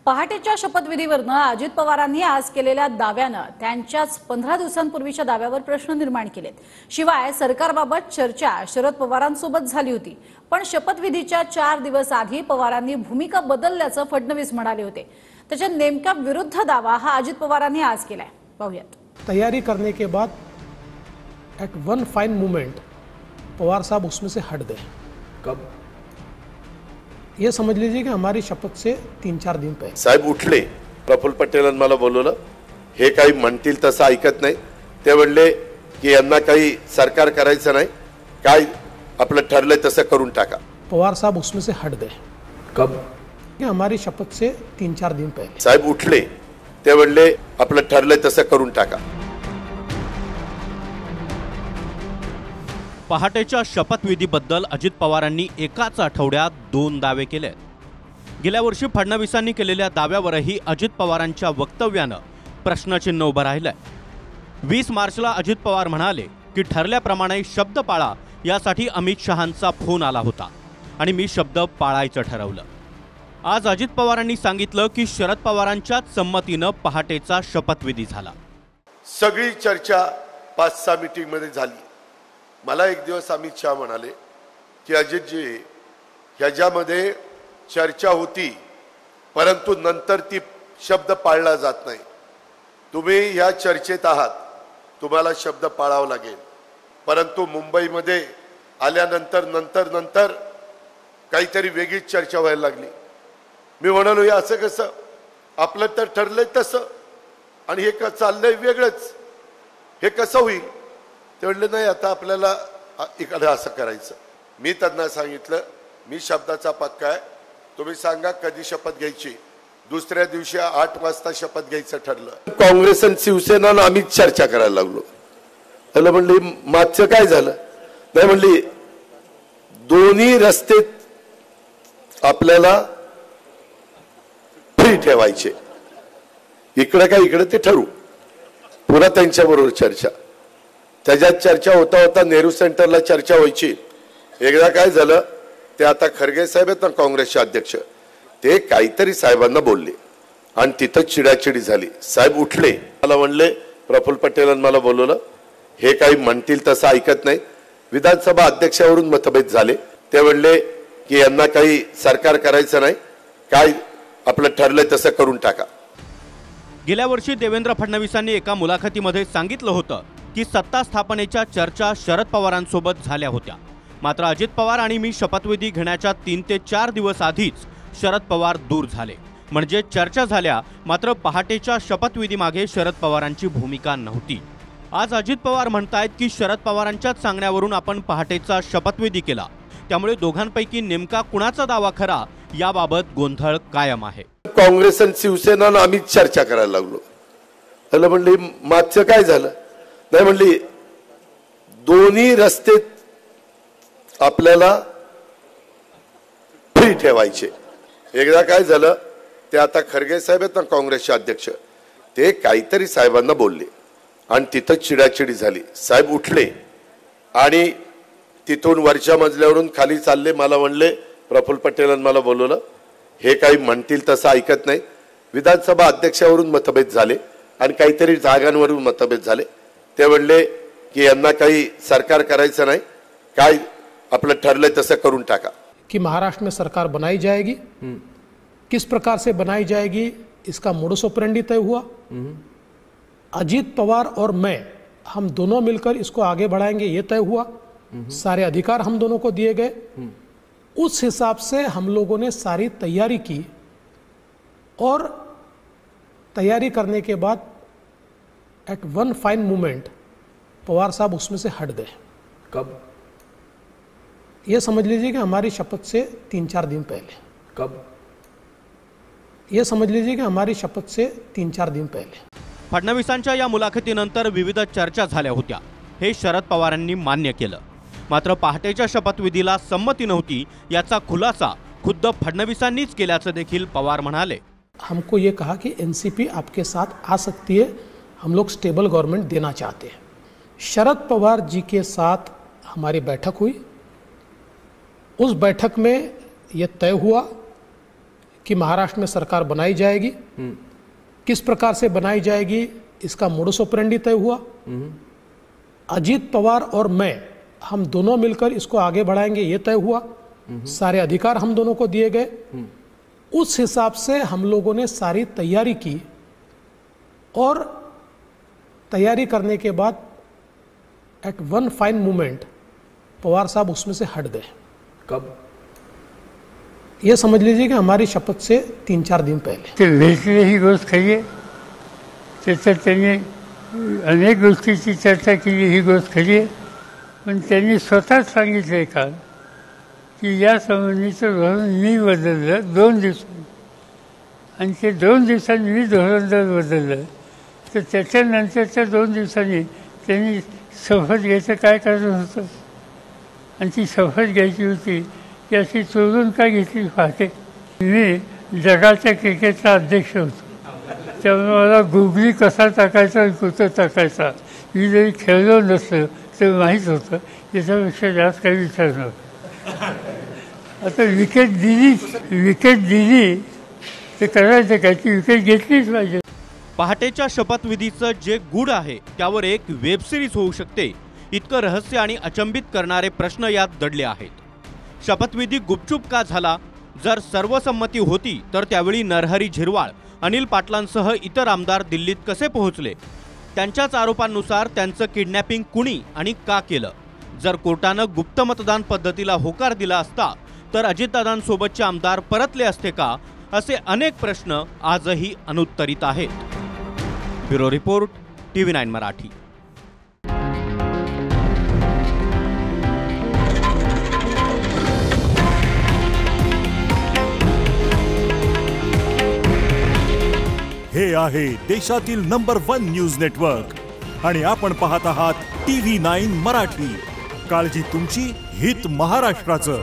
पहाटेच्या शपथविधीवरनं अजित पवारांनी आज केलेल्या दाव्यानं त्यांच्याच 15 दिवसांपूर्वीच्या दाव्यावर प्रश्न निर्माण केलेत। शिवाय सरकारबाबत चर्चा शरद पवारांसोबत झाली होती, पण शपथविधीच्या 4 दिवस आधी पवारांनी भूमिका बदलल्याचं फडणवीस म्हणाले होते। त्याच्या नेमका विरुद्ध दावा हा अजित पवारांनी आज केलाय। पाहूयात। तैयारी करने के बाद at one fine moment Pawar साहब उसमें से हट गए। कब? ये समझ लीजिए कि हमारी शपथ से 3-4 दिन पहले साहेब उठले, प्रफुल्ल पटेलांनी मला बोलवलं, हे काही म्हणतील तसं ऐकत नाही। ते म्हणले की यांना काही सरकार करायचं नाही, काय आपलं ठरलंय तसं करून टाका। पवार साहब उसमें से हट गए। कब? कि हमारी शपथ से 3-4 दिन पहले साहेब उठले, ते म्हणले आपलं ठरलंय तसं करून टाका। पहाटेच्या शपथविधीबद्दल अजित पवारांनी एकाच आठवड्यात 2 दावे केलेत। गेल्या वर्षी फडणवीसांनी केलेल्या दाव्यावरही अजित पवारांच्या वक्तव्यानं प्रश्नचिन्ह उभं राहिलंय। 20 मार्चला अजित पवार म्हणाले की ठरल्याप्रमाणे शब्द पाळा, यासाठी अमित शहांचा फोन आला होता आणि मी शब्द पाळायचं ठरवलं। आज अजित पवारांनी सांगितलं की शरद पवारांच्याच संमतीनं पहाटेचा शपथविधी झाला। सगळी चर्चा 5-6 मीटिंगमध्ये झाली। मला एक दिवस अमित शहा म्हणाले की अजितजी, ह्याच्यामध्ये चर्चा होती, परंतु नंतर ती शब्द पाळला जात नाही। तुम्ही ह्या चर्चेत आहात, तुम्हाला शब्द पाळावा लागेल, परंतु मुंबईमध्ये आल्यानंतर नंतर काहीतरी वेगळीच चर्चा व्हायला लागली। मी म्हणालो, हे असं कसं? आपलं तर ठरलंय तसं आणि हे चाललंय वेगळंच, हे कसं होईल? ते म्हणले नाही, आता आपल्याला इकडे असं करायचं। मी त्यांना सांगितलं, मी शब्दाचा पक्का आहे, तुम्ही सांगा कधी शपथ घ्यायची। दुसऱ्या दिवशी 8 वाजता शपथ घ्यायचं ठरलं। काँग्रेस आणि शिवसेना आम्ही चर्चा करायला लागलो। त्याला म्हणली मागचं काय झालं? नाही म्हणली, दोन्ही रस्ते आपल्याला फ्री ठेवायचे, इकडे काय इकडे ते ठरू। पुन्हा त्यांच्याबरोबर चर्चा, त्याच्यात चर्चा होता होता नेहरू सेंटरला चर्चा व्हायची। एकदा काय झालं, ते आता खरगे साहेब आहेत ना काँग्रेसचे अध्यक्ष, ते काहीतरी साहेबांना बोलले आणि तिथं चिडाचिडी झाली। साहेब उठले, मला म्हणले प्रफुल्ल पटेलांनी मला बोलवलं, हे काही म्हणतील तसं ऐकत नाही। विधानसभा अध्यक्षावरून मतभेद झाले। ते म्हणले की यांना काही सरकार करायचं नाही, काय आपलं ठरलंय तसं करून टाका। गेल्या वर्षी देवेंद्र फडणवीसांनी एका मुलाखतीमध्ये सांगितलं होतं की सत्ता स्थापनेच्या चर्चा शरद पवारांसोबत झाल्या होत्या, मात्र अजित पवार आणि मी शपथविधी घेण्याच्या 3 ते 4 दिवस आधीच शरद पवार दूर झाले। म्हणजे चर्चा झाल्या, मात्र पहाटेच्या शपथविधी मागे शरद पवारांची भूमिका नव्हती। आज अजित पवार म्हणतायत की शरद पवारांच्याच सांगण्यावरून आपण पहाटेचा शपथविधी केला, त्यामुळे दोघांपैकी नेमका कुणाचा दावा खरा याबाबत गोंधळ कायम आहे। काँग्रेस आणि शिवसेना आम्ही चर्चा करायला लागलो। त्याला म्हणली मागचं काय झालं? नाही म्हणली, दोन्ही रस्ते आपल्याला फ्री ठेवायचे। एकदा काय झालं, ते आता खरगे साहेब आहेत ना काँग्रेसचे अध्यक्ष, ते काहीतरी साहेबांना बोलले आणि तिथं चिडाचिडी झाली। साहेब उठले आणि तिथून वरच्या मजल्यावरून खाली चालले। मला म्हणले प्रफुल्ल पटेलांनी मला बोलवलं, हे काही म्हणतील तसं ऐकत नाही। विधानसभा अध्यक्षावरून मतभेद झाले आणि काहीतरी जागांवरून मतभेद झाले। ते म्हणले की यांना काही सरकार करायचं नाही, काय आपलं ठरलंय तसं करून टाका। कि महाराष्ट्र में सरकार बनाई जाएगी, किस प्रकार से बनाई जाएगी इसका मोडस ऑपरेंडी तय हुआ। अजित पवार और मैं, हम दोनों मिलकर इसको आगे बढ़ाएंगे, ये तय हुआ। सारे अधिकार हम दोनों को दिए गए। उस हिसाब से हम लोगों ने सारी तैयारी की और तैयारी करने के बाद at one fine moment Pawar साहब उसमें से हट गए। कब? ये समझ लीजिए कि हमारी शपथ से 3-4 दिन पहले। कब? ये समझ लीजिए कि हमारी शपथ से 3-4 दिन पहले। फडणवीसांच्या या मुलाखतीनंतर विविध चर्चा झाल्या होत्या, हे शरद पवारांनी मान्य केलं। मात्र पहाटेच्या शपथविधीला संमती नव्हती, याचा खुलासा खुद्द फडणवीसांनीच केल्याचं देखील पवार म्हणाले। हमको ये कहा कि एनसीपी आपके साथ आ सकती है, हम लोग स्टेबल गवर्नमेंट देना चाहते हैं। शरद पवार जी के साथ हमारी बैठक हुई। उस बैठक में यह तय हुआ कि महाराष्ट्र में सरकार बनाई जाएगी। किस प्रकार से बनाई जाएगी इसका मोडस ऑपरेंडी तय हुआ। अजीत पवार और मैं हम दोनों मिलकर इसको आगे बढ़ाएंगे ये तय हुआ। सारे अधिकार हम दोनों को दिए गए। उस हिसाब से हम लोगों ने सारी तैयारी की और तैयारी करने के बाद at one fine moment Pawar साहब उसमें से हट गए। कब? ये समझ लीजिए कि हमारी शपथ से 3-4 दिन पहले। ते भेटले ही गोष्ट खरी आहे, त्याच्यात त्यांनी अनेक गोष्टीची चर्चा केली, ही गोष्ट खरी आहे, पण त्यांनी स्वतःच सांगितलं काल की या संबंधीचं धोरण मी बदललं 2 दिवसांनी, आणि ते 2 दिवसांनी मी धोरण जर बदललं तर त्याच्यानंतरच्या 2 दिवसांनी त्यांनी शपथ घ्यायचं काय कारण होतं, आणि ती शपथ घ्यायची होती की अशी चोरून का घेतली पाहते. मी जगाच्या क्रिकेटचा अध्यक्ष होतो, त्यामुळे मला गुगली कसा टाकायचा कुठं टाकायचा मी जरी खेळलो नसलं तर माहीत होतं. याच्यापेक्षा जास्त काही विचार नव्हता. आता विकेट दिली तर करायचं काय, ती विकेट घेतलीच पाहिजे. पहाटेच्या शपथविधीचं जे गूढ आहे त्यावर एक वेब सिरीज होऊ शकते इतकं रहस्य आणि अचंबित करणारे प्रश्न यात दडले आहेत. शपथविधी गुपचूप का झाला? जर सर्वसंमती होती तर त्यावेळी नरहरी झिरवाळ, अनिल पाटलांसह इतर आमदार दिल्लीत कसे पोहोचले? त्यांच्याच आरोपांनुसार त्यांचं किडनॅपिंग कुणी आणि का केलं? जर कोर्टानं गुप्त मतदान पद्धतीला होकार दिला असता तर अजितदादांसोबतचे आमदार परतले असते का? असे अनेक प्रश्न आजही अनुत्तरित आहेत. Bureau report, TV9 Marathi. हे आहे देशातील नंबर 1 न्यूज नेटवर्क आणि आपण पाहत आहात TV9 मराठी. काळजी तुमची, हित महाराष्ट्राचं.